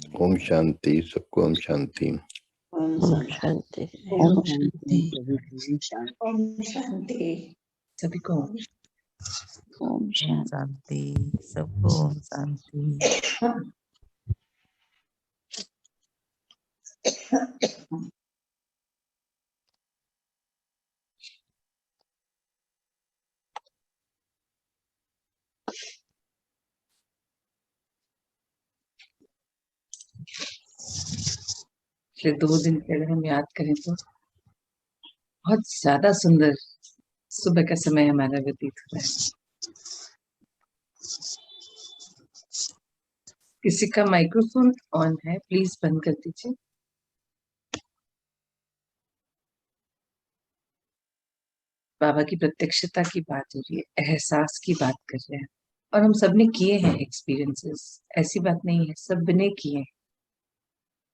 ओम शांति, सबको ओम शांति। ओम शांति। ओम शांति। ओम शांति। सभी को ओम शांति, सबको ओम शांति। पिछले 2 दिन पहले हम याद करें तो बहुत ज्यादा सुंदर सुबह का समय हमारा व्यतीत हो रहा है। किसी का माइक्रोफोन ऑन है, प्लीज बंद कर दीजिए। बाबा की प्रत्यक्षता की बात हो रही है, एहसास की बात कर रहे हैं, और हम सबने किए हैं एक्सपीरियंसेस। ऐसी बात नहीं है, सबने किए हैं।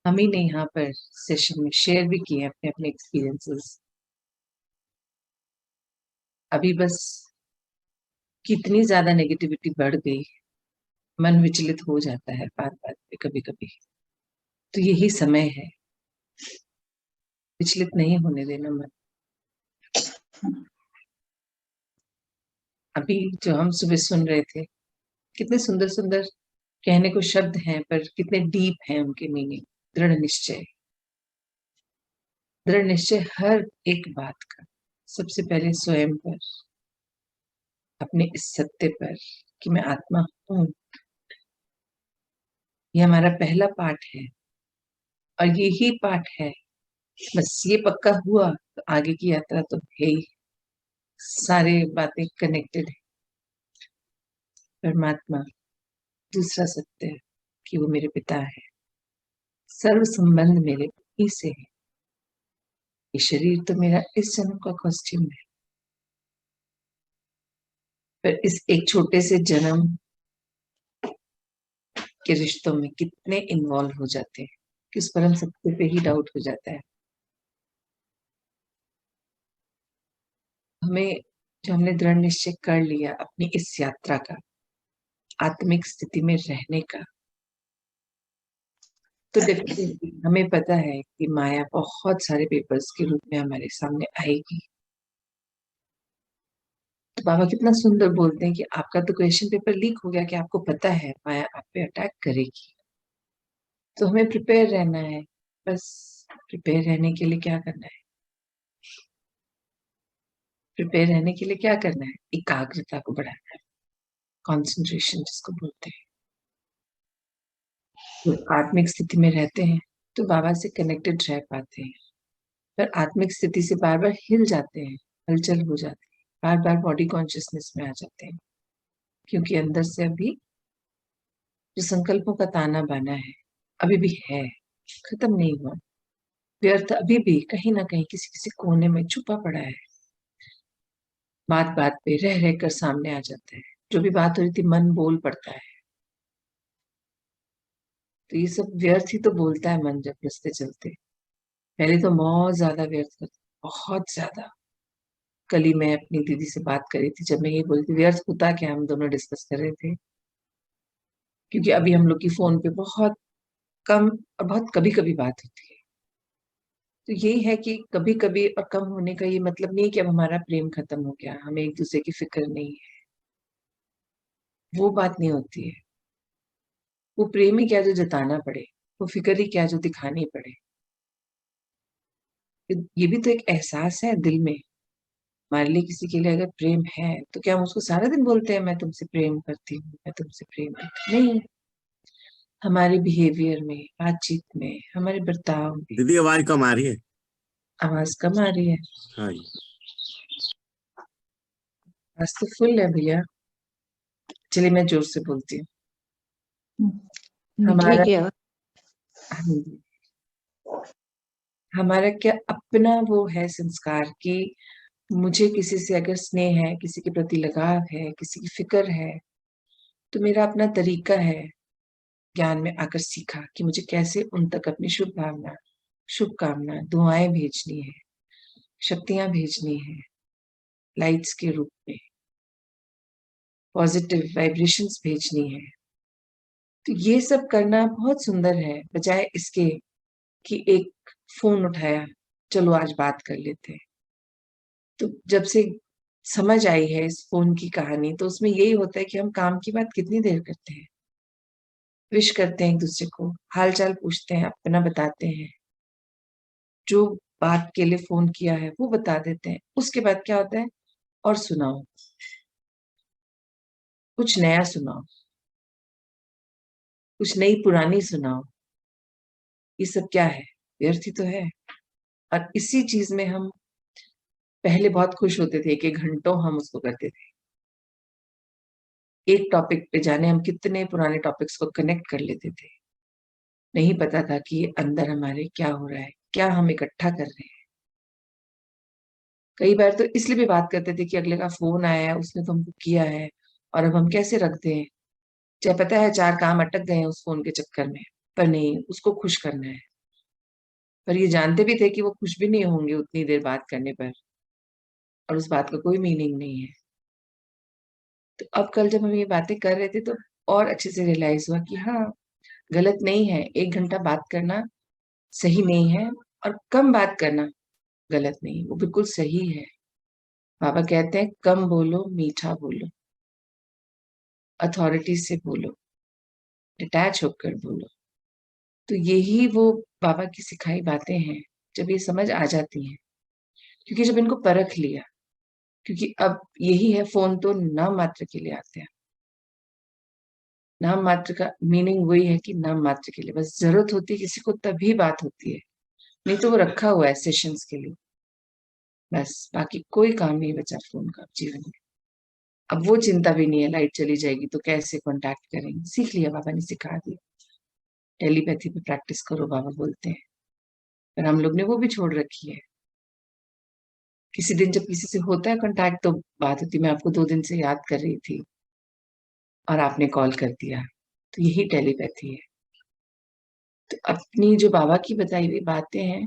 हम ही ने यहाँ पर सेशन में शेयर भी किए अपने अपने एक्सपीरियंसेस। अभी बस कितनी ज्यादा नेगेटिविटी बढ़ गई, मन विचलित हो जाता है बात बात पे कभी कभी। तो यही समय है, विचलित नहीं होने देना मन। अभी जो हम सुबह सुन रहे थे, कितने सुंदर सुंदर कहने को शब्द हैं, पर कितने डीप हैं उनके मीनिंग। दृढ़ निश्चय, दृढ़ निश्चय हर एक बात का। सबसे पहले स्वयं पर, अपने इस सत्य पर कि मैं आत्मा हूं। ये हमारा पहला पाठ है, और यही पाठ है। बस ये पक्का हुआ तो आगे की यात्रा तो है ही। सारे बातें कनेक्टेड है। परमात्मा, दूसरा सत्य है कि वो मेरे पिता है। सर्व संबंध मेरे ही से है। ये शरीर तो मेरा इस जन्म का कॉस्ट्यूम है, पर इस एक छोटे से जन्म के रिश्तों में कितने इन्वॉल्व हो जाते हैं कि उस परम सत्य पे ही डाउट हो जाता है। हमें जो हमने दृढ़ निश्चय कर लिया अपनी इस यात्रा का, आत्मिक स्थिति में रहने का, तो डेफिनेटली हमें पता है कि माया बहुत सारे पेपर्स के रूप में हमारे सामने आएगी। तो बाबा कितना सुंदर बोलते हैं कि आपका तो क्वेश्चन पेपर लीक हो गया कि आपको पता है माया आप पे अटैक करेगी। तो हमें प्रिपेयर रहना है। बस प्रिपेयर रहने के लिए क्या करना है? प्रिपेयर रहने के लिए क्या करना है? एकाग्रता को बढ़ाना है, कंसंट्रेशन जिसको बोलते हैं। तो आत्मिक स्थिति में रहते हैं तो बाबा से कनेक्टेड रह पाते हैं, पर आत्मिक स्थिति से बार बार हिल जाते हैं, हलचल हो जाती है, बार बार बॉडी कॉन्शियसनेस में आ जाते हैं, क्योंकि अंदर से अभी जो संकल्पों का ताना बाना है अभी भी है, खत्म नहीं हुआ। व्यर्थ अभी भी कहीं ना कहीं किसी किसी कोने में छुपा पड़ा है। बात बात पे रह रह कर सामने आ जाता है। जो भी बात हो रही थी मन बोल पड़ता है। तो ये सब व्यर्थ ही तो बोलता है मन जब रास्ते चलते। पहले तो बहुत ज्यादा व्यर्थ करता, बहुत ज्यादा। कल ही मैं अपनी दीदी से बात कर रही थी, जब मैं ये बोलती व्यर्थ होता क्या, हम दोनों डिस्कस कर रहे थे। क्योंकि अभी हम लोग की फोन पे बहुत कम और बहुत कभी कभी बात होती है। तो यही है कि कभी कभी और कम होने का ये मतलब नहीं कि अब हमारा प्रेम खत्म हो गया, हमें एक दूसरे की फिक्र नहीं है। वो बात नहीं होती है। वो प्रेम ही क्या जो जताना पड़े, वो फिक्र ही क्या जो दिखानी पड़े। ये भी तो एक एहसास है दिल में। हमारे लिए किसी के लिए अगर प्रेम है तो क्या हम उसको सारा दिन बोलते हैं मैं तुमसे प्रेम करती हूँ, मैं तुमसे प्रेम करती हूँ? नहीं, हमारे बिहेवियर में, बातचीत में, हमारे बर्ताव में। दीदी आवाज कम आ रही है। आवाज कम आ रही है? हाँ, आवाज तो फुल है भैया। चलिए मैं जोर से बोलती हूँ। हमारा हमारा क्या अपना वो है संस्कार कि मुझे किसी से अगर स्नेह है, किसी के प्रति लगाव है, किसी की फिक्र है, तो मेरा अपना तरीका है ज्ञान में आकर सीखा कि मुझे कैसे उन तक अपनी शुभ भावना, शुभकामना, दुआएं भेजनी है, शक्तियां भेजनी है, लाइट्स के रूप में पॉजिटिव वाइब्रेशंस भेजनी है। तो ये सब करना बहुत सुंदर है, बजाय इसके कि एक फोन उठाया, चलो आज बात कर लेते हैं। तो जब से समझ आई है इस फोन की कहानी, तो उसमें यही होता है कि हम काम की बात कितनी देर करते हैं, विश करते हैं एक दूसरे को, हाल चाल पूछते हैं, अपना बताते हैं, जो बात के लिए फोन किया है वो बता देते हैं। उसके बाद क्या होता है, और सुनाओ, कुछ नया सुनाओ, कुछ नई पुरानी सुनाओ। ये सब क्या है, व्यर्थ ही तो है। और इसी चीज में हम पहले बहुत खुश होते थे कि घंटों हम उसको करते थे। एक टॉपिक पे जाने हम कितने पुराने टॉपिक्स को कनेक्ट कर लेते थे, नहीं पता था कि ये अंदर हमारे क्या हो रहा है, क्या हम इकट्ठा कर रहे हैं। कई बार तो इसलिए भी बात करते थे कि अगले का फोन आया है, उसने तो हमको किया है, और अब हम कैसे रख दें, चाहे पता है 4 काम अटक गए हैं उस फोन के चक्कर में, पर नहीं, उसको खुश करना है। पर ये जानते भी थे कि वो खुश भी नहीं होंगे उतनी देर बात करने पर, और उस बात का कोई मीनिंग नहीं है। तो अब कल जब हम ये बातें कर रहे थे तो और अच्छे से रियलाइज हुआ कि हाँ, गलत नहीं है 1 घंटा बात करना, सही नहीं है, और कम बात करना गलत नहीं, वो बिल्कुल सही है। बाबा कहते हैं कम बोलो, मीठा बोलो, अथॉरिटी से बोलो, डिटैच होकर बोलो। तो यही वो बाबा की सिखाई बातें हैं, जब ये समझ आ जाती हैं, क्योंकि जब इनको परख लिया, क्योंकि अब यही है, फोन तो नाम मात्र के लिए आते हैं। नाम मात्र का मीनिंग वही है कि नाम मात्र के लिए, बस जरूरत होती है किसी को तभी बात होती है, नहीं तो वो रखा हुआ है सेशंस के लिए, बस बाकी कोई काम नहीं बचा फोन का जीवन में। अब वो चिंता भी नहीं है, लाइट चली जाएगी तो कैसे कांटेक्ट करेंगे, सीख लिया, बाबा ने सिखा दिया। टेलीपैथी पे प्रैक्टिस करो बाबा बोलते हैं, पर हम लोग ने वो भी छोड़ रखी है। किसी दिन जब किसी से होता है कांटेक्ट तो बात होती, मैं आपको 2 दिन से याद कर रही थी और आपने कॉल कर दिया, तो यही टेलीपैथी है। तो अपनी जो बाबा की बताई हुई बातें हैं,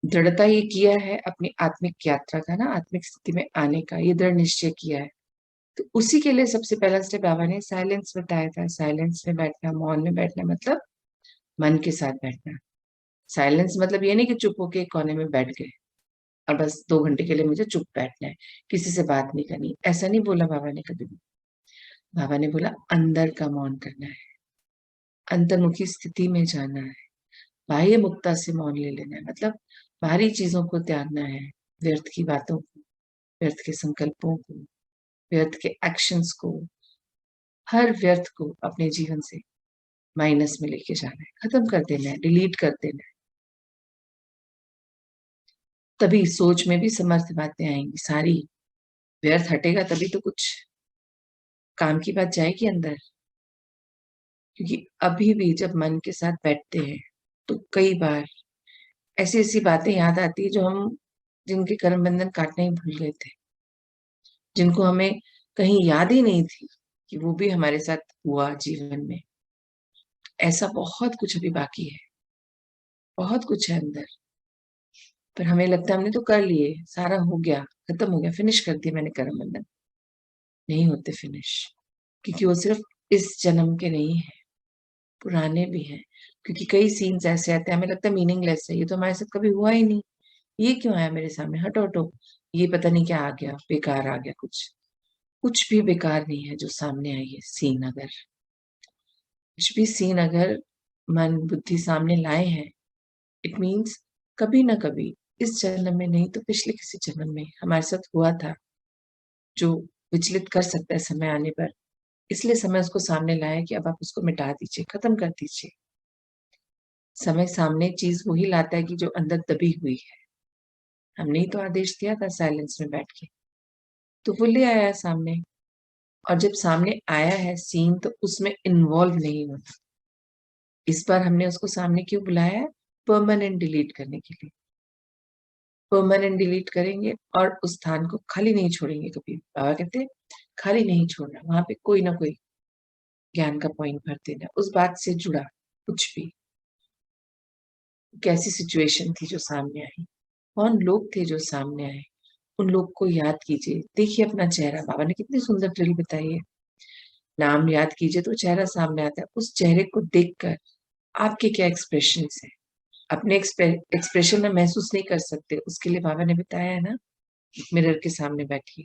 दृढ़ता ये किया है अपनी आत्मिक यात्रा का ना, आत्मिक स्थिति में आने का ये दृढ़ निश्चय किया है, तो उसी के लिए सबसे पहला स्टेप बाबा ने साइलेंस बताया था। साइलेंस में बैठना, मौन में बैठना, मतलब मन के साथ बैठना। साइलेंस मतलब ये नहीं कि चुप होके एक कोने में बैठ गए और बस 2 घंटे के लिए मुझे चुप बैठना है, किसी से बात नहीं करनी, ऐसा नहीं बोला बाबा ने कभी भी। बाबा ने बोला अंदर का मौन करना है, अंतर्मुखी स्थिति में जाना है, बाह्य मुक्ता से मौन ले लेना है, मतलब बाहरी चीजों को त्यागना है, व्यर्थ की बातों को, व्यर्थ के संकल्पों को, व्यर्थ के एक्शंस को, हर व्यर्थ को अपने जीवन से माइनस में लेके जाना है, खत्म कर देना है, डिलीट कर देना है। तभी सोच में भी समर्थ बातें आएंगी, सारी व्यर्थ हटेगा तभी तो कुछ काम की बात जाएगी अंदर। क्योंकि अभी भी जब मन के साथ बैठते हैं तो कई बार ऐसी ऐसी बातें याद आती है जो हम, जिनके कर्म बंधन काटने ही भूल गए थे, जिनको हमें कहीं याद ही नहीं थी कि वो भी हमारे साथ हुआ जीवन में। ऐसा बहुत कुछ अभी बाकी है, बहुत कुछ है अंदर, पर हमें लगता है हमने तो कर लिए, सारा हो गया, खत्म हो गया, फिनिश कर दिया मैंने कर्म बंधन। नहीं होते फिनिश, क्योंकि वो सिर्फ इस जन्म के नहीं है, पुराने भी हैं। क्योंकि कई सीन्स ऐसे आते हैं हमें लगता है मीनिंगलेस है, ये तो हमारे साथ कभी हुआ ही नहीं, ये क्यों आया मेरे सामने, हटो हटो, ये पता नहीं क्या आ गया, बेकार आ गया। कुछ भी बेकार नहीं है जो सामने आई है सीन। अगर कुछ भी सीन अगर मन बुद्धि सामने लाए हैं, इट मीन्स कभी ना कभी, इस जन्म में नहीं तो पिछले किसी जन्म में हमारे साथ हुआ था, जो विचलित कर सकता है समय आने पर। इसलिए समय उसको सामने लाया कि अब आप उसको मिटा दीजिए, खत्म कर दीजिए। समय सामने चीज वही लाता है कि जो अंदर दबी हुई है। हमने ही तो आदेश दिया था साइलेंस में बैठ के, तो वो ले आया सामने। और जब सामने आया है सीन तो उसमें इन्वॉल्व नहीं होना। इस बार हमने उसको सामने क्यों बुलाया है, परमानेंट डिलीट करने के लिए। परमानेंट डिलीट करेंगे और उस स्थान को खाली नहीं छोड़ेंगे कभी। बाबा कहते हैं खाली नहीं छोड़ना, वहां पे कोई ना कोई ज्ञान का पॉइंट भर देना, उस बात से जुड़ा कुछ भी। कैसी सिचुएशन थी जो सामने आई, कौन लोग थे जो सामने आए, उन लोग को याद कीजिए, देखिए अपना चेहरा। बाबा ने कितनी सुंदर ड्रिल बताई है, नाम याद कीजिए तो चेहरा सामने आता है, उस चेहरे को देखकर आपके क्या एक्सप्रेशन है, अपने एक्सप्रेशन में महसूस नहीं कर सकते, उसके लिए बाबा ने बताया है ना, मिरर के सामने बैठिए,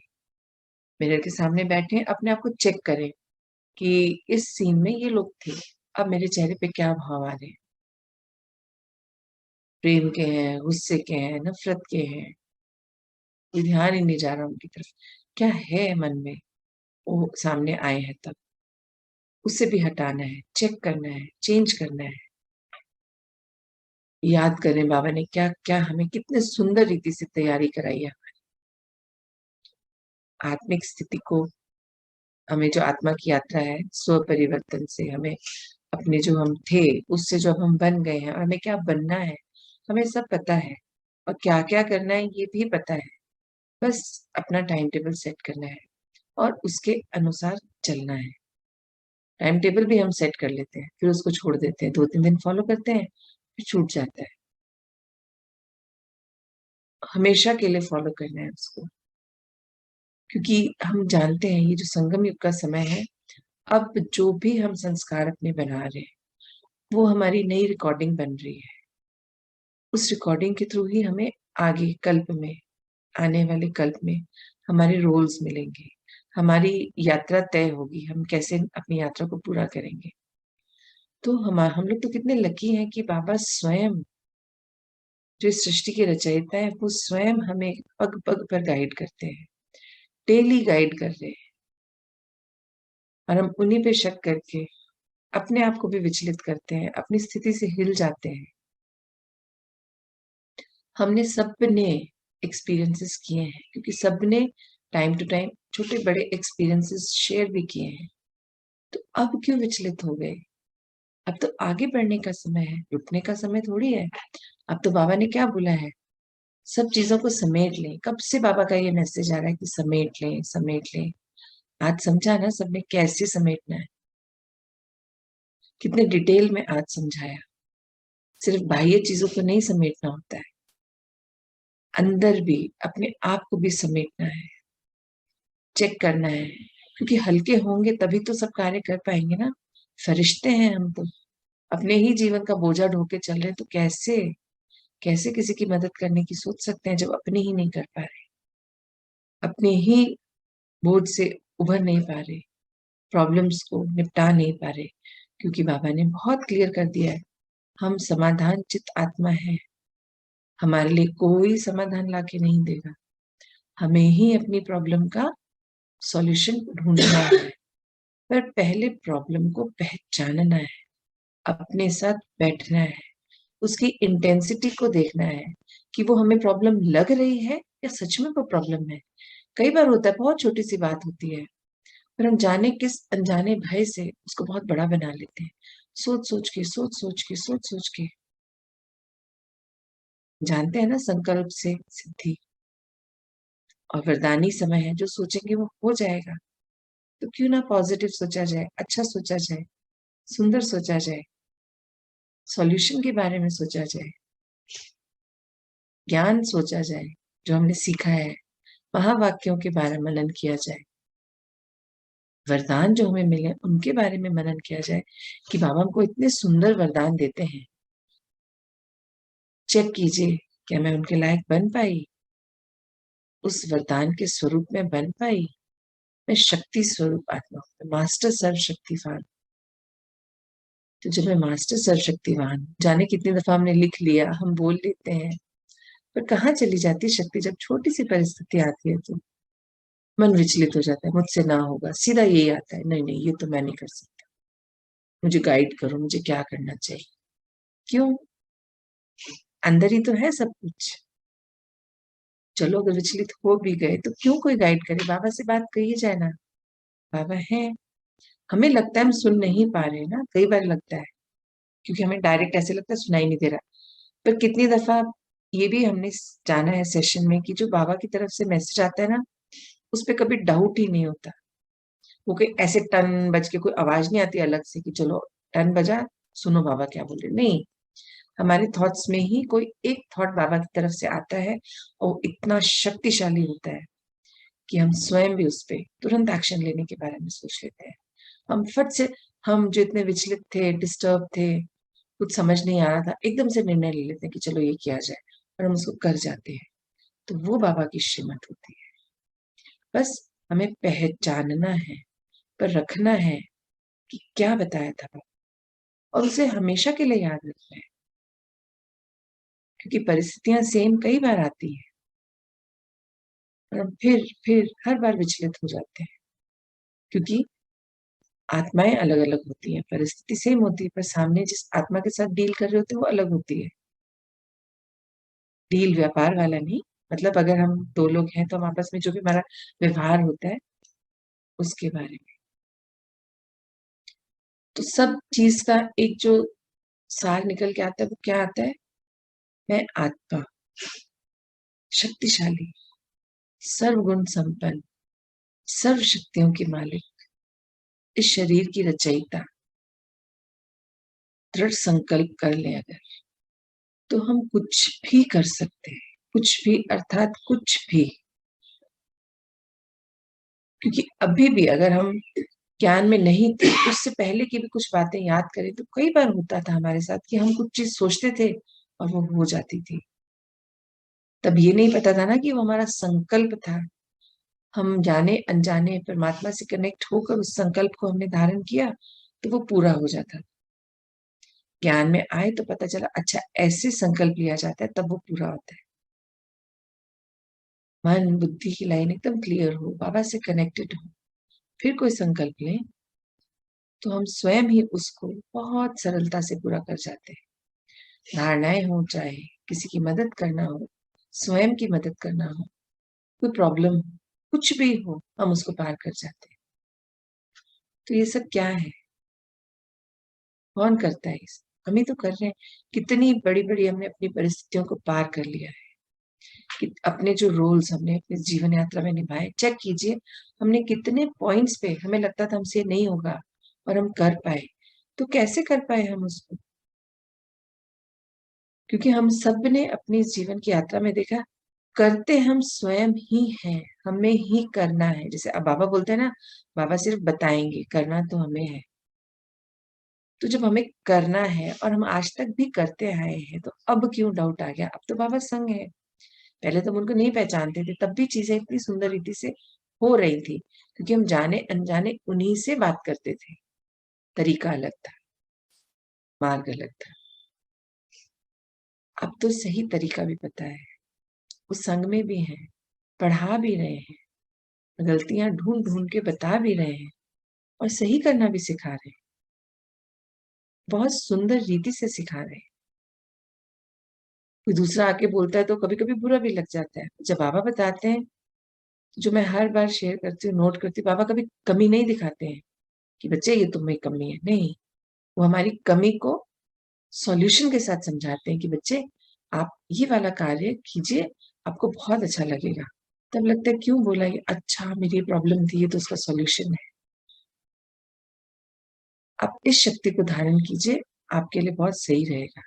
मिरर के सामने बैठे अपने आप को चेक करें कि इस सीन में ये लोग थे, अब मेरे चेहरे पे क्या भाव आ रहे हैं, प्रेम के हैं, गुस्से के हैं, नफरत के हैं, कोई ध्यान ही नहीं जा रहा उनकी तरफ, क्या है मन में, वो सामने आए हैं तब उससे भी हटाना है, चेक करना है, चेंज करना है। याद करें बाबा ने क्या क्या हमें कितने सुंदर रीति से तैयारी कराई है हमारी आत्मिक स्थिति को, हमें जो आत्मा की यात्रा है स्व परिवर्तन से, हमें अपने जो हम थे उससे जो अब हम बन गए हैं और हमें क्या बनना है, हमें सब पता है और क्या क्या करना है ये भी पता है, बस अपना टाइम टेबल सेट करना है और उसके अनुसार चलना है। टाइम टेबल भी हम सेट कर लेते हैं फिर उसको छोड़ देते हैं, 2-3 दिन फॉलो करते हैं फिर छूट जाता है, हमेशा के लिए फॉलो करना है उसको, क्योंकि हम जानते हैं ये जो संगम युग का समय है, अब जो भी हम संस्कार अपने बना रहे हैं वो हमारी नई रिकॉर्डिंग बन रही है, उस रिकॉर्डिंग के थ्रू ही हमें आगे कल्प में, आने वाले कल्प में हमारे रोल्स मिलेंगे, हमारी यात्रा तय होगी, हम कैसे अपनी यात्रा को पूरा करेंगे। तो हम लोग तो कितने लकी हैं कि बाबा स्वयं जो इस सृष्टि के रचयिता है वो स्वयं हमें पग पग पर गाइड करते हैं, डेली गाइड कर रहे हैं और हम उन्हीं पे शक करके अपने आप को भी विचलित करते हैं, अपनी स्थिति से हिल जाते हैं। हमने सबने एक्सपीरियंसेस किए हैं क्योंकि सबने टाइम टू टाइम छोटे बड़े एक्सपीरियंसेस शेयर भी किए हैं, तो अब क्यों विचलित हो गए? अब तो आगे बढ़ने का समय है, रुकने का समय थोड़ी है। अब तो बाबा ने क्या बोला है, सब चीजों को समेट लें। कब से बाबा का ये मैसेज आ रहा है कि समेट लें, समेट लें। आज समझा ना सबने कैसे समेटना है, कितने डिटेल में आज समझाया। सिर्फ बाह्य चीजों को नहीं समेटना होता है, अंदर भी अपने आप को भी समेटना है, चेक करना है, क्योंकि हल्के होंगे तभी तो सब कार्य कर पाएंगे ना। फरिश्ते हैं हम तो, अपने ही जीवन का बोझा ढो के चल रहे हैं, तो कैसे कैसे किसी की मदद करने की सोच सकते हैं जब अपने ही नहीं कर पा रहे, अपने ही बोझ से उभर नहीं पा रहे, प्रॉब्लम्स को निपटा नहीं पा रहे, क्योंकि बाबा ने बहुत क्लियर कर दिया है हम समाधान चित आत्मा है, हमारे लिए कोई समाधान लाके नहीं देगा, हमें ही अपनी प्रॉब्लम का सॉल्यूशन ढूंढना है। पर पहले प्रॉब्लम को पहचानना है, अपने साथ बैठना है, उसकी इंटेंसिटी को देखना है कि वो हमें प्रॉब्लम लग रही है या सच में वो प्रॉब्लम है। कई बार होता है बहुत छोटी सी बात होती है पर हम जाने किस अनजाने भय से उसको बहुत बड़ा बना लेते हैं, सोच सोच के सोच सोच के सोच सोच के। जानते हैं ना संकल्प से सिद्धि और वरदानी समय है, जो सोचेंगे वो हो जाएगा। तो क्यों ना पॉजिटिव सोचा जाए, अच्छा सोचा जाए, सुंदर सोचा जाए, सॉल्यूशन के बारे में सोचा जाए, ज्ञान सोचा जाए जो हमने सीखा है, महावाक्यों के बारे में मनन किया जाए, वरदान जो हमें मिले उनके बारे में मनन किया जाए कि बाबा हमको इतने सुंदर वरदान देते हैं, चेक कीजिए क्या मैं उनके लायक बन पाई, उस वरदान के स्वरूप में बन पाई। मैं शक्ति स्वरूप आत्मा हूं, मास्टर सर्वशक्तिवान। तो जब मैं मास्टर सर्वशक्तिवान, जाने कितनी दफा हमने लिख लिया, हम बोल लेते हैं, पर कहाँ चली जाती शक्ति जब छोटी सी परिस्थिति आती है तो मन विचलित हो जाता है, मुझसे ना होगा, सीधा यही आता है, नहीं नहीं ये तो मैं नहीं कर सकता, मुझे गाइड करो, मुझे क्या करना चाहिए। क्यों? अंदर ही तो है सब कुछ। चलो अगर विचलित हो भी गए तो क्यों कोई गाइड करे, बाबा से बात कही जाए ना, बाबा है। हमें लगता है हम सुन नहीं पा रहे ना, कई बार लगता है क्योंकि हमें डायरेक्ट ऐसे लगता है सुनाई नहीं दे रहा, पर कितनी दफा ये भी हमने जाना है सेशन में कि जो बाबा की तरफ से मैसेज आता है ना उस पर कभी डाउट ही नहीं होता। वो कोई ऐसे टन बज के कोई आवाज नहीं आती अलग से कि चलो टन बजा सुनो बाबा क्या बोल रहे, नहीं, हमारे थॉट्स में ही कोई एक थॉट बाबा की तरफ से आता है और इतना शक्तिशाली होता है कि हम स्वयं भी उस पर तुरंत एक्शन लेने के बारे में सोच लेते हैं हम जो इतने विचलित थे, डिस्टर्ब थे, कुछ समझ नहीं आ रहा था, एकदम से निर्णय ले लेते हैं कि चलो ये किया जाए, और हम उसको कर जाते हैं। तो वो बाबा की श्रीमत होती है। बस हमें पहचानना है, पर रखना है कि क्या बताया था, और उसे हमेशा के लिए याद रखना है, क्योंकि परिस्थितियां सेम कई बार आती है और हम फिर हर बार विचलित हो जाते हैं, क्योंकि आत्माएं अलग अलग होती हैं, परिस्थिति सेम होती है, पर सामने जिस आत्मा के साथ डील कर रहे होते हैं वो अलग होती है। डील व्यापार वाला नहीं, मतलब अगर हम दो लोग हैं तो हम आपस में जो भी हमारा व्यवहार होता है उसके बारे में। तो सब चीज का एक जो सार निकल के आता है वो क्या आता है? मैं आत्मा, शक्तिशाली, सर्वगुण संपन्न, सर्व शक्तियों की मालिक, इस शरीर की रचयिता, दृढ़ संकल्प कर ले अगर, तो हम कुछ भी कर सकते हैं, कुछ भी अर्थात कुछ भी। क्योंकि अभी भी अगर हम ज्ञान में नहीं थे, उससे पहले की भी कुछ बातें याद करें तो कई बार होता था हमारे साथ कि हम कुछ चीज सोचते थे और वो हो जाती थी। तब ये नहीं पता था ना कि वो हमारा संकल्प था। हम जाने अनजाने परमात्मा से कनेक्ट होकर उस संकल्प को हमने धारण किया तो वो पूरा हो जाता। ज्ञान में आए तो पता चला अच्छा ऐसे संकल्प लिया जाता है, तब वो पूरा होता है। मन बुद्धि की लाइन एकदम क्लियर हो, बाबा से कनेक्टेड हो, फिर कोई संकल्प लें तो हम स्वयं ही उसको बहुत सरलता से पूरा कर जाते हैं। धारणाएं हो, चाहे किसी की मदद करना हो, स्वयं की मदद करना हो, कोई प्रॉब्लम हो, कुछ भी हो, हम उसको पार कर जाते हैं। तो ये सब क्या है? कौन करता है इसे? हम ही तो कर रहे हैं। कितनी बड़ी बड़ी हमने अपनी परिस्थितियों को पार कर लिया है कि अपने जो रोल्स हमने अपनी जीवन यात्रा में निभाए, चेक कीजिए हमने कितने पॉइंट्स पे हमें लगता था हमसे नहीं होगा और हम कर पाए। तो कैसे कर पाए हम उसको? क्योंकि हम सब ने अपनी जीवन की यात्रा में देखा, करते हम स्वयं ही हैं, हमें ही करना है। जैसे अब बाबा बोलते हैं ना, बाबा सिर्फ बताएंगे, करना तो हमें है। तो जब हमें करना है और हम आज तक भी करते आए हैं, तो अब क्यों डाउट आ गया? अब तो बाबा संग है। पहले तो हम उनको नहीं पहचानते थे, तब भी चीजें इतनी सुंदर रीति से हो रही थी, क्योंकि हम जाने अनजाने उन्हीं से बात करते थे। तरीका अलग था, मार्ग अलग था। अब तो सही तरीका भी पता है, उस संग में भी है, पढ़ा भी रहे हैं, गलतियां ढूंढ ढूंढ के बता भी रहे हैं और सही करना भी सिखा रहे हैं, बहुत सुंदर रीति से सिखा रहे हैं। कोई दूसरा आके बोलता है तो कभी कभी बुरा भी लग जाता है। जब बाबा बताते हैं, जो मैं हर बार शेयर करती हूँ, नोट करती हूँ, बाबा कभी कमी नहीं दिखाते हैं कि बच्चे ये तुम्हें कमी है, नहीं। वो हमारी कमी को सॉल्यूशन के साथ समझाते हैं कि बच्चे आप ये वाला कार्य कीजिए, आपको बहुत अच्छा लगेगा। तब लगता है क्यों बोला ये, अच्छा मेरी प्रॉब्लम थी, ये तो उसका सॉल्यूशन है। आप इस शक्ति को धारण कीजिए, आपके लिए बहुत सही रहेगा।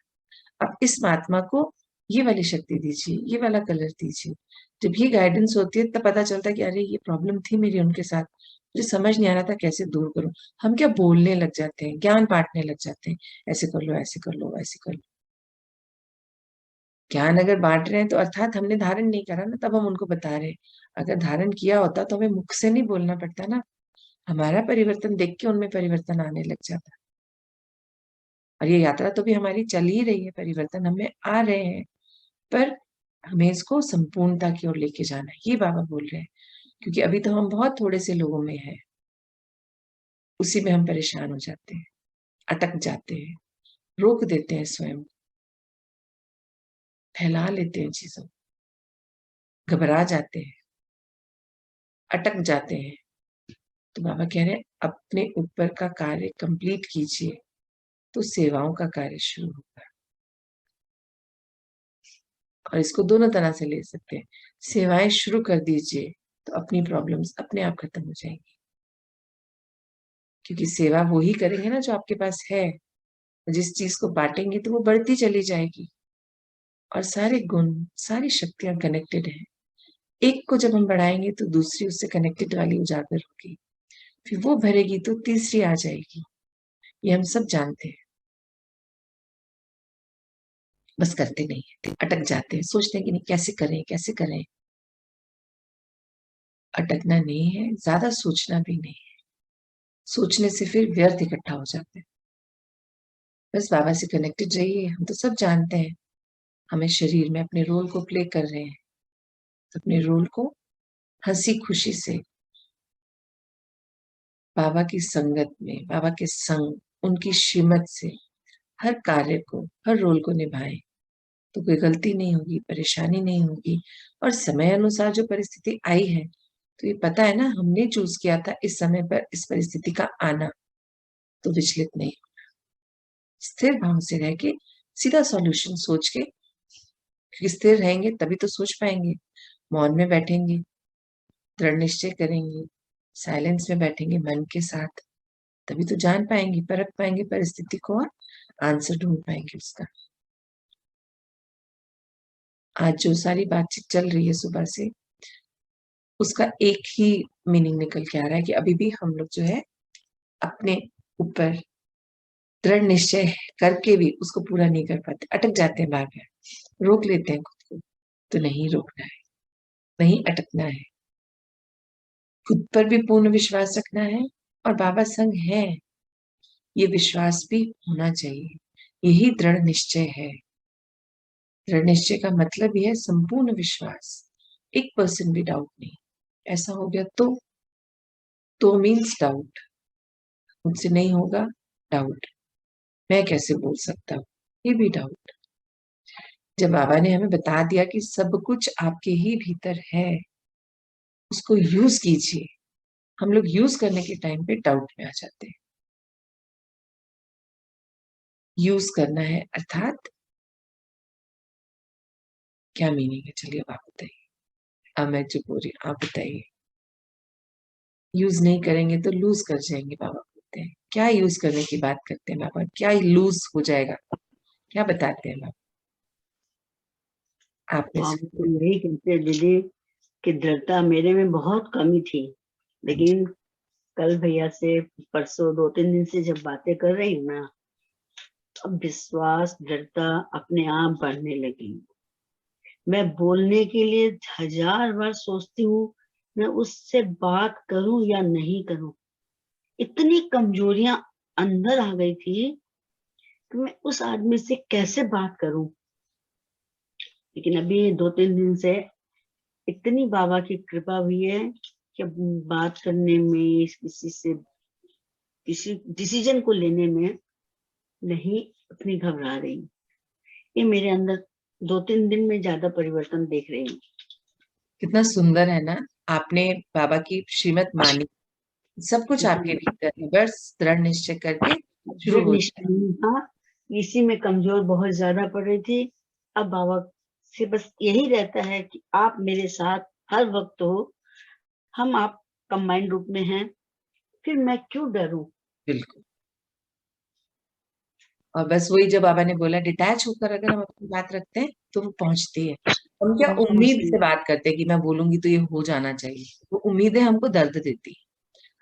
आप इस महात्मा को ये वाली शक्ति दीजिए, ये वाला कलर दीजिए। जब ये गाइडेंस होती है तब पता चलता है कि अरे ये प्रॉब्लम थी मेरी उनके साथ, मुझे समझ नहीं आ रहा था कैसे दूर करूं। हम क्या बोलने लग जाते हैं, ज्ञान बांटने लग जाते हैं, ऐसे कर लो, ऐसे कर लो, ऐसे कर लो। ज्ञान अगर बांट रहे हैं तो अर्थात हमने धारण नहीं करा ना, तब हम उनको बता रहे हैं। अगर धारण किया होता तो हमें मुख से नहीं बोलना पड़ता ना, हमारा परिवर्तन देख के उनमें परिवर्तन आने लग जाता। और ये यात्रा तो भी हमारी चल ही रही है, परिवर्तन हमें आ रहे हैं, पर हमें इसको संपूर्णता की ओर लेके जाना है, ये बाबा बोल रहे हैं। क्योंकि अभी तो हम बहुत थोड़े से लोगों में हैं, उसी में हम परेशान हो जाते हैं, अटक जाते हैं, रोक देते हैं स्वयं, फैला लेते हैं चीजों, घबरा जाते हैं, अटक जाते हैं। तो बाबा कह रहे हैं अपने ऊपर का कार्य कंप्लीट कीजिए, तो सेवाओं का कार्य शुरू होगा। और इसको दोनों तरह से ले सकते हैं। सेवाएं शुरू कर दीजिए तो अपनी प्रॉब्लम्स अपने आप खत्म हो जाएंगी, क्योंकि सेवा वो ही करेंगे ना जो आपके पास है। जिस चीज को बांटेंगे तो वो बढ़ती चली जाएगी, और सारे गुण, सारी शक्तियां कनेक्टेड हैं। एक को जब हम बढ़ाएंगे तो दूसरी उससे कनेक्टेड वाली उजागर होगी। फिर वो भरेगी तो तीसरी आ जाएगी। ये हम सब जानते हैं, बस करते नहीं है, अटक जाते हैं, सोचते हैं कि नहीं कैसे करें कैसे करें। अटकना नहीं है, ज्यादा सोचना भी नहीं है, सोचने से फिर व्यर्थ इकट्ठा हो जाते हैं। बस बाबा से कनेक्टेड रहिए। हम तो सब जानते हैं हमें शरीर में अपने रोल को प्ले कर रहे हैं, तो अपने रोल को हंसी खुशी से बाबा की संगत में, बाबा के संग, उनकी श्रीमत से हर कार्य को, हर रोल को निभाएं, तो कोई गलती नहीं होगी, परेशानी नहीं होगी। और समय अनुसार जो परिस्थिति आई है, तो ये पता है ना, हमने चूज किया था इस समय पर इस परिस्थिति का आना, तो विचलित नहीं, स्थिर भाव से रह के सीधा सॉल्यूशन सोच के, क्योंकि स्थिर रहेंगे तभी तो सोच पाएंगे। मौन में बैठेंगे, दृढ़ निश्चय करेंगे, साइलेंस में बैठेंगे मन के साथ, तभी तो जान पाएंगे, परख पाएंगे परिस्थिति को और आंसर ढूंढ पाएंगे उसका। आज जो सारी बातचीत चल रही है सुबह से, उसका एक ही मीनिंग निकल के आ रहा है कि अभी भी हम लोग जो है अपने ऊपर दृढ़ निश्चय करके भी उसको पूरा नहीं कर पाते, अटक जाते हैं, बार बार रोक लेते हैं खुद को। तो नहीं रोकना है, नहीं अटकना है, खुद पर भी पूर्ण विश्वास रखना है और बाबा संग है ये विश्वास भी होना चाहिए। यही दृढ़ निश्चय है। दृढ़ निश्चय का मतलब यह है संपूर्ण विश्वास, 1% भी डाउट नहीं। ऐसा हो गया तो मीन्स डाउट, मुझसे नहीं होगा, डाउट, मैं कैसे बोल सकता हूँ, ये भी डाउट। जब बाबा ने हमें बता दिया कि सब कुछ आपके ही भीतर है, उसको यूज कीजिए, हम लोग यूज करने के टाइम पे डाउट में आ जाते हैं। यूज करना है अर्थात क्या मीनिंग है, चलिए अब आप बताइए। अब मैं चुप हो रही हूँ, आप बताइए। यूज नहीं करेंगे तो लूज कर जाएंगे, बाबा बोलते हैं। क्या यूज करने की बात करते हैं बाबा, क्या लूज हो जाएगा, क्या बताते हैं बाबा? आपने आप तो यही कहते हैं दीदी कि दृढ़ता मेरे में बहुत कमी थी, लेकिन कल भैया से परसों 2-3 दिन से जब बातें कर रही हूँ ना, अब विश्वास दृढ़ता अपने आप बढ़ने लगी। मैं बोलने के लिए 1000 बार सोचती हूँ मैं उससे बात करूं या नहीं करूं। इतनी कमजोरियां अंदर आ गई थी कि मैं उस आदमी से कैसे बात करूं। लेकिन अभी 2-3 दिन से इतनी बाबा की कृपा हुई है कि अब बात करने में, किसी से किसी डिसीजन को लेने में नहीं अपनी घबरा रही। ये मेरे अंदर 2-3 दिन में ज्यादा परिवर्तन देख रही हूँ। कितना सुंदर है ना, आपने बाबा की श्रीमत मानी, सब कुछ आपके भीतर है, बस दृढ़ निश्चय करके शुरू हो जाए। था, इसी में कमजोर बहुत ज्यादा पड़ रही थी। अब बाबा से बस यही रहता है कि आप मेरे साथ हर वक्त हो, हम आप कंबाइंड रूप में हैं, फिर मैं क्यों डरूं। बिल्कुल। और बस वही जो बाबा ने बोला, डिटैच होकर अगर हम अपनी बात रखते हैं तो वो पहुंचती है। हम क्या उम्मीद से बात करते हैं कि मैं बोलूंगी तो ये हो जाना चाहिए, वो उम्मीदें हमको दर्द देती है।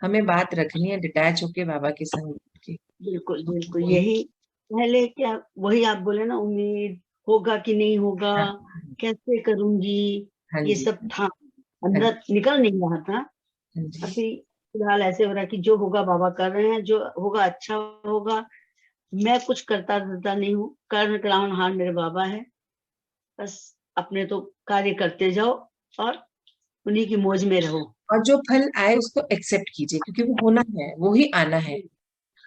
हमें बात रखनी है डिटैच होके बाबा के संग की। बिल्कुल बिल्कुल, यही पहले क्या वही आप बोले ना, उम्मीद होगा कि नहीं होगा, हाँ कैसे करूंगी, ये जी, सब था हाँ अंदर, निकल नहीं रहा था। जी, अभी फिलहाल ऐसे हो रहा है कि जो होगा बाबा कर रहे हैं, जो होगा अच्छा होगा। मैं कुछ करता धरता नहीं हूँ, कर्ण करावनहार मेरे बाबा है। बस अपने तो कार्य करते जाओ और उन्हीं की मौज में रहो। और जो फल आए उसको एक्सेप्ट कीजिए, क्योंकि वो होना है, वो ही आना है।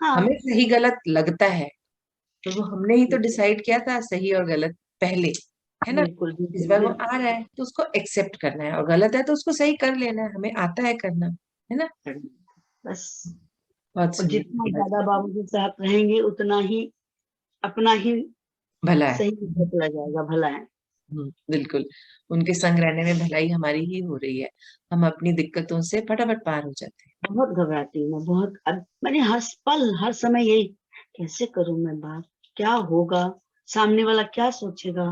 हाँ हमें सही गलत लगता है, तो वो हमने ही तो डिसाइड किया था सही और गलत पहले, है ना। बिल्कुल इस बिल्कुल बार वो बिल्कुल। आ रहा है तो उसको एक्सेप्ट करना है, और गलत है तो उसको सही कर लेना है, हमें आता है करना, है ना। बस, बहुत और सुंदर, जितना ज्यादा बाबू के साथ रहेंगे उतना ही अपना ही भला है। सही चला जाएगा, भला है। बिल्कुल, उनके संग रहने में भलाई हमारी ही हो रही है। हम अपनी दिक्कतों से फटाफट पार हो जाते हैं। बहुत घबराती हूँ मैं, बहुत। अब मैंने हर पल हर समय यही, कैसे करूं मैं बात, क्या होगा, सामने वाला क्या सोचेगा,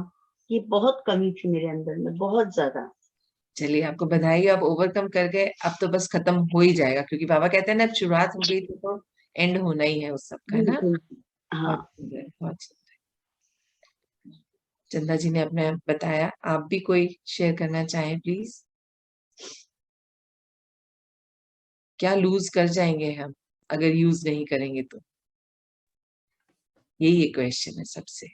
ये बहुत कमी थी मेरे अंदर में, बहुत ज्यादा। चलिए आपको बधाई, आप ओवरकम कर गए। अब तो बस खत्म हो ही जाएगा, क्योंकि बाबा कहते हैं ना, अब शुरुआत हो गई तो एंड होना ही है उस सब का, है ना। बिल्कुल। हाँ, बहुत सुंदर, बहुत सुंदर। चंदा जी ने अपने बताया, आप भी कोई शेयर करना चाहें प्लीज। क्या लूज कर जाएंगे हम अगर यूज नहीं करेंगे तो, यही एक क्वेश्चन है सबसे।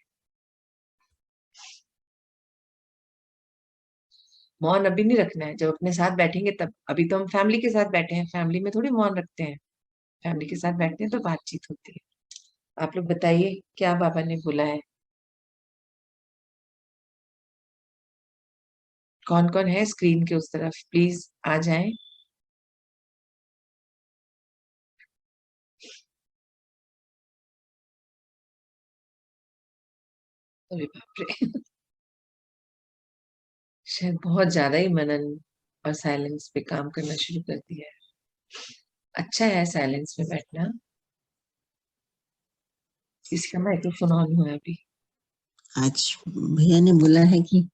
मौन अभी नहीं रखना है, जब अपने साथ बैठेंगे तब। अभी तो हम फैमिली के साथ बैठे हैं, फैमिली में थोड़ी मौन रखते हैं, फैमिली के साथ बैठते हैं तो बातचीत होती है। आप लोग बताइए क्या बाबा ने बोला है। कौन कौन है स्क्रीन के उस तरफ, प्लीज आ जाएं। अरे बाप रे शायद बहुत ज्यादा ही मनन और साइलेंस पे काम करना शुरू कर दिया है। अच्छा है साइलेंस में बैठना। इसका माइक्रोफोन ऑन हुआ है अभी। आज भैया ने बोला है कि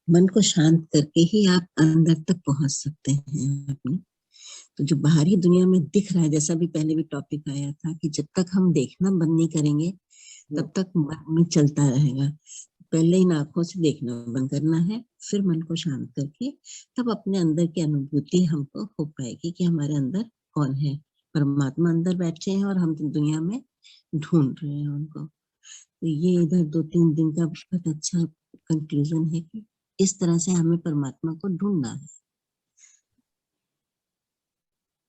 मन को शांत करके ही आप अंदर तक पहुंच सकते हैं अपने। तो जो बाहरी दुनिया में दिख रहा है, जैसा भी पहले भी टॉपिक आया था कि जब तक हम देखना बंद नहीं करेंगे तब तक मन में चलता रहेगा। पहले इन आंखों से देखना बंद करना है, फिर मन को शांत करके तब अपने अंदर की अनुभूति हमको हो पाएगी कि हमारे अंदर कौन है। परमात्मा अंदर बैठे हैं और हम दुनिया में ढूंढ रहे हैं उनको। तो ये इधर 2-3 दिन का बहुत अच्छा कंक्लूजन है कि इस तरह से हमें परमात्मा को ढूंढना है।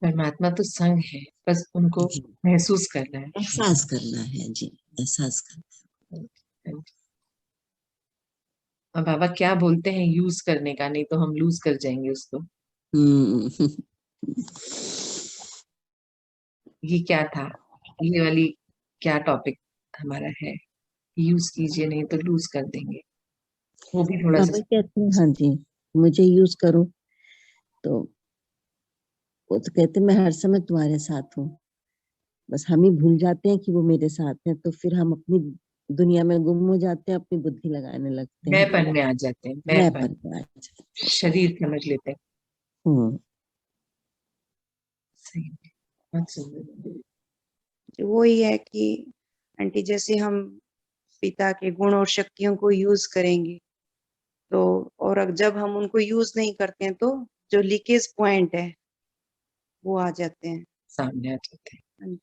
परमात्मा तो संग है, बस उनको जी, महसूस करना है। एहसास करना है जी, एहसास करना है। और बाबा क्या बोलते हैं यूज करने का, नहीं तो हम लूज कर जाएंगे उसको। हम्म। ये क्या था, ये वाली क्या टॉपिक हमारा है, यूज कीजिए नहीं तो लूज कर देंगे। वो भी थोड़ा सा बाबा कहते हैं हाँ जी, मुझे यूज करो, तो वो तो कहते हैं मैं हर समय तुम्हारे साथ हूँ। बस हम ही भूल जाते हैं कि वो मेरे साथ हैं, तो फिर हम अपनी दुनिया में गुम हो जाते हैं, अपनी बुद्धि लगाने लगते हैं, मैंपन में आ जाते हैं, मैं मैंपन, पर आ जाते शरीर समझ लेते हैं। हैं। सही है, बहुत सुंदर। तो वही है कि आंटी जैसे हम पिता के गुण और शक्तियों को यूज करेंगे तो, और जब हम उनको यूज नहीं करते हैं तो जो लीकेज पॉइंट है वो आ जाते हैं। सामने आ जाते हैं।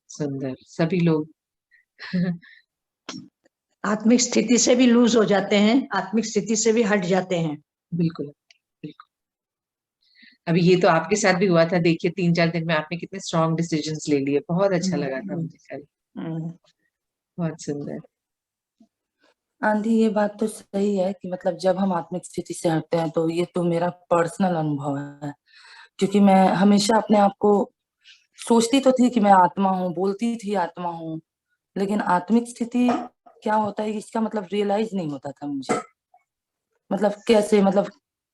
सुंदर, सभी लोग आत्मिक स्थिति से भी लूज हो जाते हैं, आत्मिक स्थिति से भी हट जाते हैं। बिल्कुल बिल्कुल। अभी ये तो आपके साथ भी हुआ था, देखिए 3-4 दिन में आपने कितने स्ट्रॉन्ग डिसीजंस ले लिए, बहुत अच्छा लगा था मुझे कल। बहुत सुंदर। आंधी, ये बात तो सही है कि मतलब जब हम आत्मिक स्थिति से हटते हैं, तो ये तो मेरा पर्सनल अनुभव है। क्योंकि मैं हमेशा अपने आप को सोचती तो थी कि मैं आत्मा हूँ, बोलती थी आत्मा हूँ, लेकिन आत्मिक स्थिति क्या होता है इसका मतलब रियलाइज नहीं होता था मुझे। मतलब कैसे, मतलब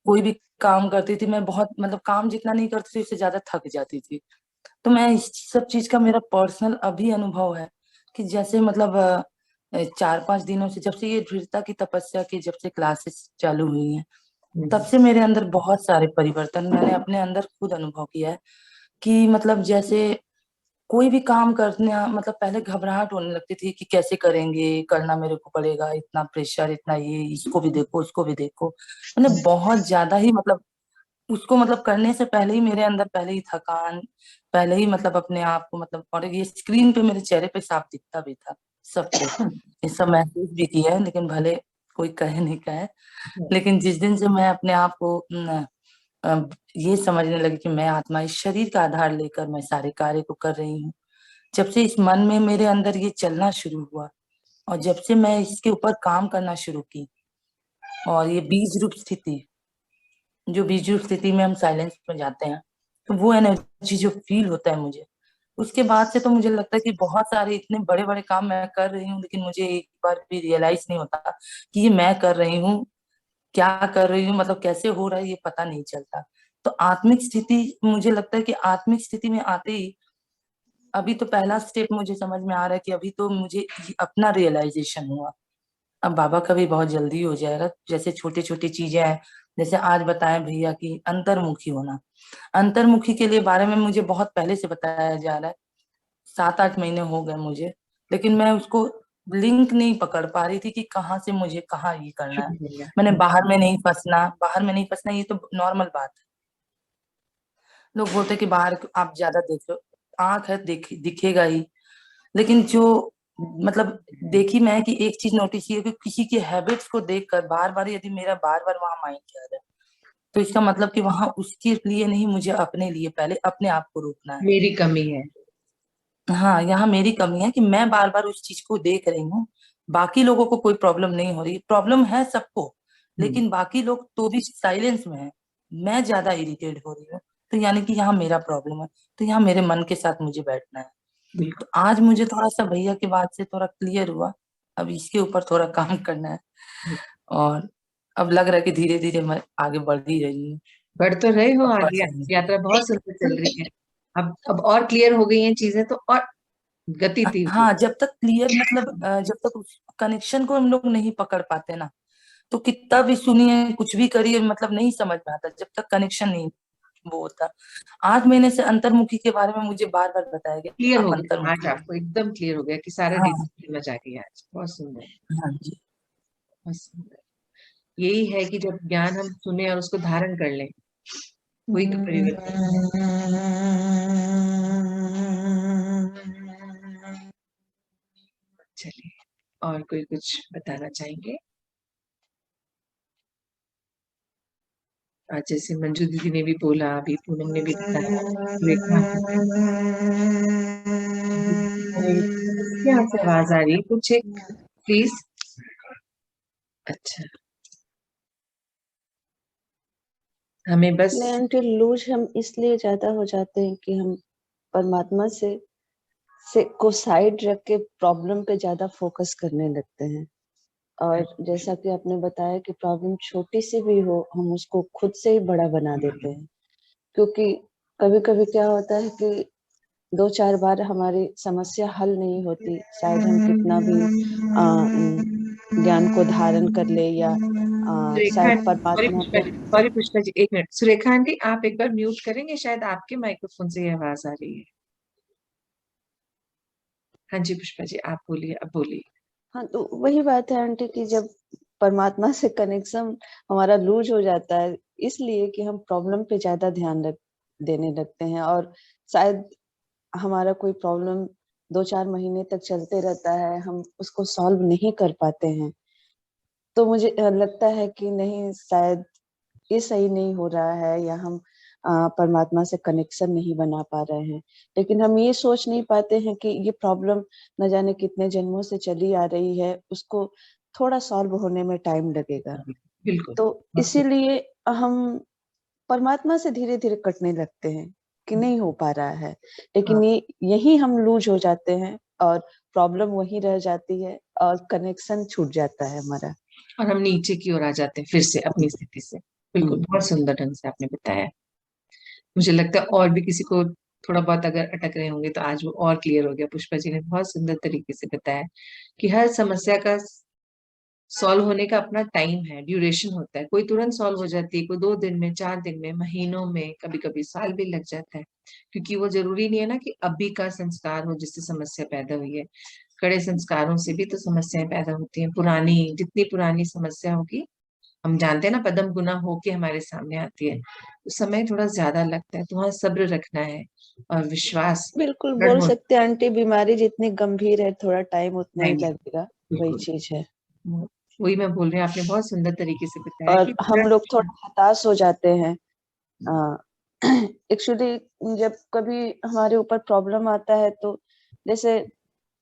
कोई भी काम करती थी मैं, बहुत मतलब काम जितना नहीं करती थी उससे ज्यादा थक जाती थी। तो मैं इस सब चीज का मेरा पर्सनल अभी अनुभव है कि जैसे मतलब 4-5 दिनों से, जब से ये दृढ़ता की तपस्या की जब से क्लासेस चालू हुई हैं, तब से मेरे अंदर बहुत सारे परिवर्तन मैंने अपने अंदर खुद अनुभव किया है। कि मतलब जैसे कोई भी काम करना, मतलब पहले घबराहट होने लगती थी कि कैसे करेंगे, करना मेरे को पड़ेगा, इतना प्रेशर, इतना ये, इसको भी देखो उसको भी देखो, मतलब बहुत ज्यादा ही, मतलब उसको मतलब करने से पहले ही मेरे अंदर पहले ही थकान, पहले ही मतलब अपने आप को मतलब, और ये स्क्रीन पे मेरे चेहरे पे साफ दिखता भी था सबको, ये सब महसूस भी किया है, लेकिन भले कोई कहे नहीं कहे। लेकिन जिस दिन से मैं अपने आप को ये समझने लगी कि मैं आत्मा, इस शरीर का आधार लेकर मैं सारे कार्य को कर रही हूँ, जब से इस मन में मेरे अंदर ये चलना शुरू हुआ, और जब से मैं इसके ऊपर काम करना शुरू की, और ये बीज रूप स्थिति, जो बीज रूप स्थिति में हम साइलेंस में जाते हैं, तो वो एनर्जी जो फील होता है मुझे, उसके बाद से तो मुझे लगता है कि बहुत सारे इतने बड़े बड़े काम मैं कर रही हूँ, लेकिन मुझे एक बार भी रियलाइज नहीं होता कि ये मैं कर रही हूँ, क्या कर रही हूँ, मतलब कैसे हो रहा है ये पता नहीं चलता। तो आत्मिक स्थिति, मुझे लगता है कि आत्मिक स्थिति में आते ही अभी तो पहला स्टेप मुझे समझ में आ रहा है कि अभी तो मुझे अपना रियलाइजेशन हुआ अब बाबा का भी बहुत जल्दी हो जाएगा। जैसे छोटी छोटी चीजें हैं, जैसे आज बताए भैया कि अंतर्मुखी होना, अंतर्मुखी के लिए बारे में मुझे बहुत पहले से बताया जा रहा है, 7-8 महीने हो गए मुझे, लेकिन मैं उसको लिंक नहीं पकड़ पा रही थी कि कहाँ से मुझे कहाँ ये करना है। शुक्रिया। मैंने बाहर में नहीं फंसना, ये तो नॉर्मल बात है। लोग बोलते हैं कि बाहर आप ज्यादा देख रहे हो, आंख है दिखेगा ही, लेकिन जो मतलब देखी मैं कि एक चीज नोटिस की है कि किसी की हैबिट्स को देखकर बार बार यदि मेरा बार बार वहां माइंड जा रहा है, तो इसका मतलब कि वहां उसके लिए नहीं, मुझे अपने लिए पहले अपने आप को रोकना है। मेरी कमी है। हाँ, यहाँ मेरी कमी है कि मैं बार बार उस चीज को देख रही हूँ। बाकी लोगों को कोई प्रॉब्लम नहीं हो रही, प्रॉब्लम है सबको, लेकिन बाकी लोग तो भी साइलेंस में है, मैं ज्यादा इरिटेट हो रही हूँ। तो यानी कि यहाँ मेरा प्रॉब्लम है, तो यहाँ मेरे मन के साथ मुझे बैठना है। बिल्कुल। तो आज मुझे थोड़ा सा भैया की बात से थोड़ा क्लियर हुआ, अब इसके ऊपर थोड़ा काम करना है, और अब लग रहा है कि धीरे धीरे मैं आगे बढ़ ही रही हूँ। बढ़ तो रहे हो अब बढ़ आगे, जाएंगे। यात्रा बहुत सुंदर चल रही है। अब और क्लियर हो गई हैं चीजें, तो और गति तीव्र। हाँ, जब तक क्लियर मतलब जब तक उस कनेक्शन को हम लोग नहीं पकड़ पाते ना, तो कितना भी सुनिए कुछ भी करिए मतलब नहीं समझ में आता जब तक कनेक्शन नहीं वो होता। 8 महीने से अंतर्मुखी के बारे में मुझे बार बार बताया गया कि क्लियर आप हो गया आज, अंतर्मुखी आपको एकदम क्लियर हो गया कि सारा हैं। हाँ डिटेल समझ आ गई आज। बहुत सुंदर, हाँ जी। बहुत सुंदर। यही है कि जब ज्ञान हम सुने और उसको धारण कर लें, वही तो परिवर्तन है। चलिए, और कोई कुछ बताना चाहेंगे? आज जैसे मंजू दीदी ने भी बोला, अभी पूनम ने भी बताया, रेखा किसके यहाँ से आवाज आ रही है? कुछ प्लीज। अच्छा, हमें बस नहीं आंटी, लूज हम इसलिए ज्यादा हो जाते हैं कि हम परमात्मा से को साइड रख के प्रॉब्लम पे ज्यादा फोकस करने लगते हैं। और जैसा कि आपने बताया कि प्रॉब्लम छोटी सी भी हो, हम उसको खुद से ही बड़ा बना देते हैं। क्योंकि कभी कभी क्या होता है कि 2-4 बार हमारी समस्या हल नहीं होती, शायद हम कितना भी ज्ञान को धारण कर ले या सुरेखा, शायद सॉरी परमात्मा पुष्पा को। जी, सॉरी पुष्पा जी, एक मिनट। सुरेखा आंटी, आप एक बार म्यूट करेंगे, शायद आपके माइक्रोफोन से ये आवाज आ रही है। हाँ जी पुष्पा जी, आप बोलिए, अब बोलिए। हाँ, तो वही बात है आंटी कि जब परमात्मा से कनेक्शन हमारा लूज हो जाता है, इसलिए कि हम प्रॉब्लम पे ज्यादा ध्यान देने लगते हैं, और शायद हमारा कोई प्रॉब्लम 2-4 महीने तक चलते रहता है, हम उसको सॉल्व नहीं कर पाते हैं। तो मुझे लगता है कि नहीं, शायद ये सही नहीं हो रहा है, या हम परमात्मा से कनेक्शन नहीं बना पा रहे हैं। लेकिन हम ये सोच नहीं पाते हैं कि ये प्रॉब्लम न जाने कितने जन्मों से चली आ रही है, उसको थोड़ा सॉल्व होने में टाइम लगेगा। बिल्कुल। तो इसीलिए हम परमात्मा से धीरे धीरे कटने लगते हैं कि नहीं हो पा रहा है। लेकिन ये यही हम लूज हो जाते हैं और प्रॉब्लम वहीं रह जाती है और कनेक्शन छूट जाता है हमारा। और हम नीचे की ओर आ जाते हैं फिर से अपनी स्थिति से। बिल्कुल, बहुत सुंदर ढंग से आपने बताया। मुझे लगता है और भी किसी को थोड़ा बहुत अगर अटक रहे होंगे तो आज वो और क्लियर हो गया। पुष्पा जी ने बहुत सुंदर तरीके से बताया कि हर समस्या का सॉल्व होने का अपना टाइम है, ड्यूरेशन होता है। कोई तुरंत सॉल्व हो जाती है, कोई 2 दिन में, 4 दिन में, महीनों में, कभी कभी साल भी लग जाता है। क्योंकि वो जरूरी नहीं है ना कि अभी का संस्कार हो जिससे समस्या पैदा हुई है। कड़े संस्कारों से भी तो समस्याएं पैदा होती हैं। पुरानी, जितनी पुरानी समस्या होगी, हम जानते हैं ना, पदम गुना होके हमारे सामने आती है, तो समय थोड़ा ज्यादा लगता है। तो वहाँ सब्र रखना है और विश्वास बिल्कुल दृढ़ बोल होना सकते हैं आंटी, बीमारी जितनी गंभीर है थोड़ा टाइम उतना ही चाहिए। लगेगा, वही बिल्कुल, चीज है। वही मैं बोल रही हूँ। आपने बहुत सुंदर तरीके से बताया और कि हम लोग थोड़ा हताश हो जाते हैं। एक्चुअली जब कभी हमारे ऊपर प्रॉब्लम आता है, तो जैसे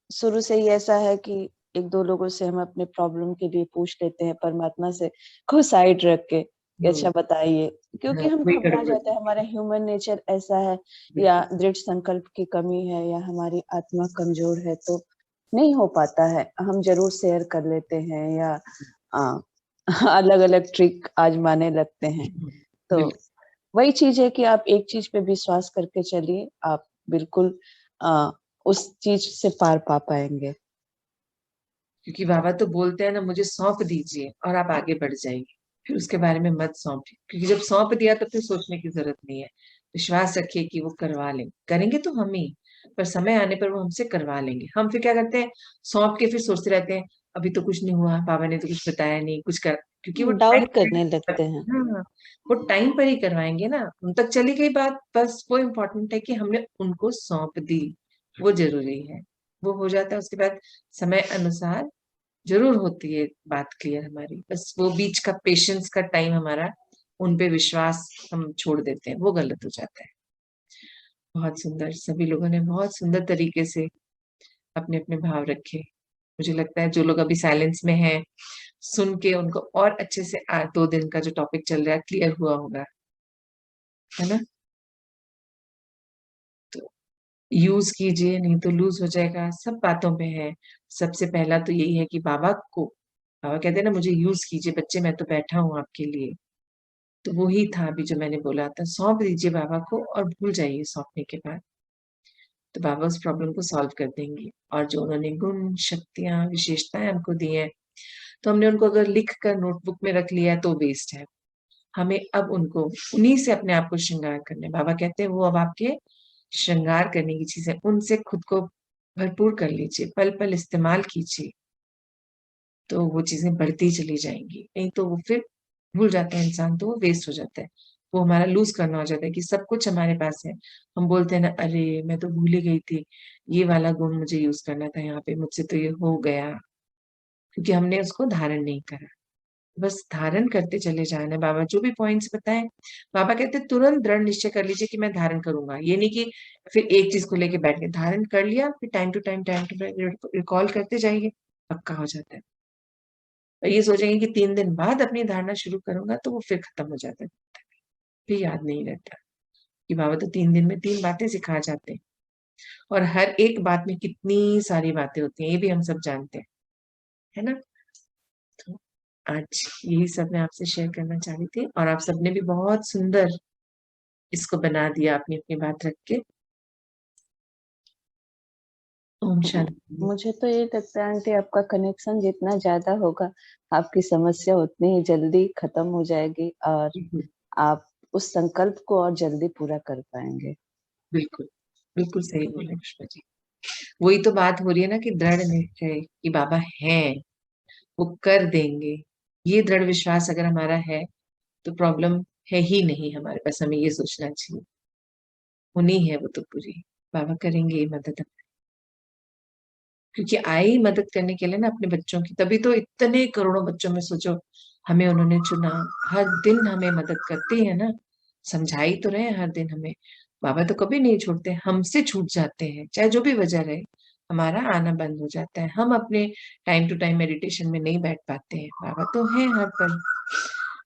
शुरू से ही ऐसा है कि 1-2 लोगों से हम अपने प्रॉब्लम के लिए पूछ लेते हैं परमात्मा से, को साइड रख के कि अच्छा बताइए, क्योंकि हम वही घबरा गड़बड़ जाते हैं, हमारा ह्यूमन नेचर ऐसा है, या दृढ़ संकल्प की कमी है, या हमारी आत्मा कमजोर है, तो नहीं हो पाता है। हम जरूर शेयर कर लेते हैं, या अलग अलग ट्रिक आजमाने लगते हैं। तो बिल्कुल। वही चीज है कि आप एक चीज पे विश्वास करके चलिए, आप बिल्कुल उस चीज से पार पा पाएंगे। क्योंकि बाबा तो बोलते हैं ना, मुझे सौंप दीजिए और आप आगे बढ़ जाइए, फिर उसके बारे में मत सौंपिए, क्योंकि जब सौंप दिया तो फिर सोचने की जरूरत नहीं है। विश्वास रखिए कि वो करवा लेंगे, करेंगे तो हम ही, पर समय आने पर वो हमसे करवा लेंगे। हम फिर क्या करते हैं, सौंप के फिर सोचते रहते हैं अभी तो कुछ नहीं हुआ, बाबा ने तो कुछ बताया नहीं, कुछ कर, क्योंकि वो टाइम डाउट करने लगते हैं। हाँ, वो टाइम पर ही करवाएंगे ना, उन तक चली गई बात, बस वो इम्पोर्टेंट है कि हमने उनको सौंप दी, वो जरूरी है। वो हो जाता है, उसके बाद समय अनुसार जरूर होती है बात क्लियर हमारी, बस वो बीच का पेशेंस का टाइम हमारा, उन पे विश्वास हम छोड़ देते हैं, वो गलत हो जाता है। बहुत सुंदर, सभी लोगों ने बहुत सुंदर तरीके से अपने अपने भाव रखे। मुझे लगता है जो लोग अभी साइलेंस में हैं, सुन के उनको और अच्छे से 2 दिन का जो टॉपिक चल रहा है क्लियर हुआ होगा, है ना। तो यूज कीजिए, नहीं तो लूज हो जाएगा, सब बातों पे है। सबसे पहला तो यही है कि बाबा कहते हैं ना, मुझे यूज कीजिए बच्चे, मैं तो बैठा हूँ आपके लिए। तो वो ही था अभी जो मैंने बोला था, सौंप दीजिए बाबा को और भूल जाइए सौंपने के बाद, तो बाबा उस प्रॉब्लम को सॉल्व कर देंगे। और जो उन्होंने गुण, शक्तियां, विशेषताएं हमको दी हैं, तो हमने उनको अगर लिख कर नोटबुक में रख लिया है तो वेस्ट है। हमें अब उनको उन्हीं से अपने आप को श्रृंगार करना है। बाबा कहते हैं वो अब आपके श्रृंगार करने की चीज है, उनसे खुद को भरपूर कर लीजिए, पल पल इस्तेमाल कीजिए, तो वो चीजें बढ़ती चली जाएंगी। नहीं तो वो फिर भूल जाता है इंसान, तो वो वेस्ट हो जाता है, वो हमारा लूज करना हो जाता है कि सब कुछ हमारे पास है। हम बोलते हैं ना, अरे मैं तो भूल ही गई थी, ये वाला गुण मुझे यूज करना था यहाँ पे, मुझसे तो ये हो गया, क्योंकि हमने उसको धारण नहीं करा। बस धारण करते चले जाना है। बाबा जो भी पॉइंट्स बताएं, बाबा कहते हैं तुरंत दृढ़ निश्चय कर लीजिए कि मैं धारण करूंगा। ये नहीं कि फिर एक चीज को लेके बैठ गए, धारण कर लिया, फिर टाइम टू टाइम रिकॉल करते जाइए, पक्का हो जाता है। और ये सोचेंगे कि 3 दिन बाद अपनी धारणा शुरू करूंगा, तो वो फिर खत्म हो जाता है, फिर याद नहीं रहता कि बाबा तो 3 दिन में 3 बातें सिखा जाते हैं, और हर एक बात में कितनी सारी बातें होती हैं, ये भी हम सब जानते हैं, है ना। तो आज यही सब मैं आपसे शेयर करना चाह रही थी, और आप सबने भी बहुत सुंदर इसको बना दिया अपनी अपनी बात रख के। ओम शांति। मुझे तो ये लगता है आंटी, आपका कनेक्शन जितना ज्यादा होगा, आपकी समस्या उतनी ही जल्दी खत्म हो जाएगी और आप उस संकल्प को और जल्दी पूरा कर पाएंगे। बिल्कुल बिल्कुल सही बोले पुष्पा जी। वही तो बात हो रही है ना कि दृढ़ निश्चय कि बाबा हैं, वो कर देंगे, ये दृढ़ विश्वास अगर हमारा है तो प्रॉब्लम है ही नहीं हमारे पास। हमें ये सोचना चाहिए, उन्हीं है वो तो पूरी, बाबा करेंगे ये मदद, क्योंकि आई मदद करने के लिए ना अपने बच्चों की, तभी तो इतने करोड़ों बच्चों में सोचो हमें उन्होंने चुना, हर दिन हमें मदद करते हैं ना, समझाई तो रहे हर दिन हमें। बाबा तो कभी नहीं छोड़ते, हमसे छूट जाते हैं चाहे जो भी वजह रहे, हमारा आना बंद हो जाता है, हम अपने टाइम टू टाइम मेडिटेशन में नहीं बैठ पाते हैं, बाबा तो है हर पल।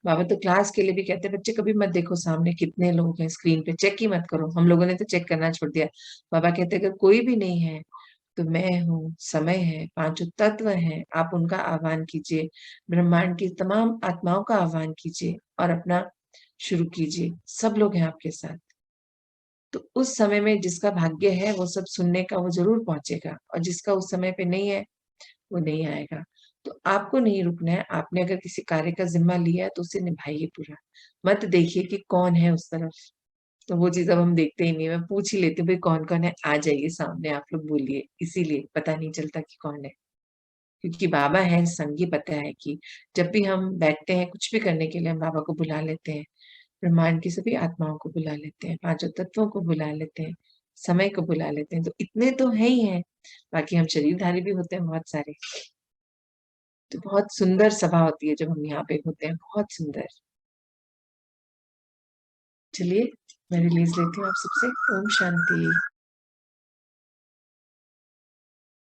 बाबा तो क्लास के लिए भी कहते हैं बच्चे कभी मत देखो सामने कितने लोग हैं स्क्रीन पे, चेक ही मत करो। हम लोगों ने तो चेक करना छोड़ दिया। बाबा कहते हैं अगर कोई भी नहीं है तो मैं हूँ, समय है, 5 तत्व हैं, आप उनका आह्वान कीजिए, ब्रह्मांड की तमाम आत्माओं का आह्वान कीजिए और अपना शुरू कीजिए, सब लोग हैं आपके साथ। तो उस समय में जिसका भाग्य है वो सब सुनने का, वो जरूर पहुंचेगा, और जिसका उस समय पे नहीं है वो नहीं आएगा। तो आपको नहीं रुकना है, आपने अगर किसी कार्य का जिम्मा लिया है तो उसे निभाइए पूरा, मत देखिए कि कौन है उस तरफ। तो वो चीज अब हम देखते ही नहीं, मैं पूछ ही लेती हूँ भाई कौन कौन है, आ जाइए सामने आप लोग बोलिए, इसीलिए पता नहीं चलता कि कौन है, क्योंकि बाबा है संगी। पता है कि जब भी हम बैठते हैं कुछ भी करने के लिए, हम बाबा को बुला लेते हैं, ब्रह्मांड की सभी आत्माओं को बुला लेते हैं, 5 तत्वों को बुला लेते हैं, समय को बुला लेते हैं, तो इतने तो है ही हैं, बाकी हम शरीरधारी भी होते हैं बहुत सारे। तो बहुत सुंदर सभा होती है जब हम यहाँ पे होते हैं, बहुत सुंदर। चलिए मैं रिलीज लेती हूँ आप सबसे। ओम शांति।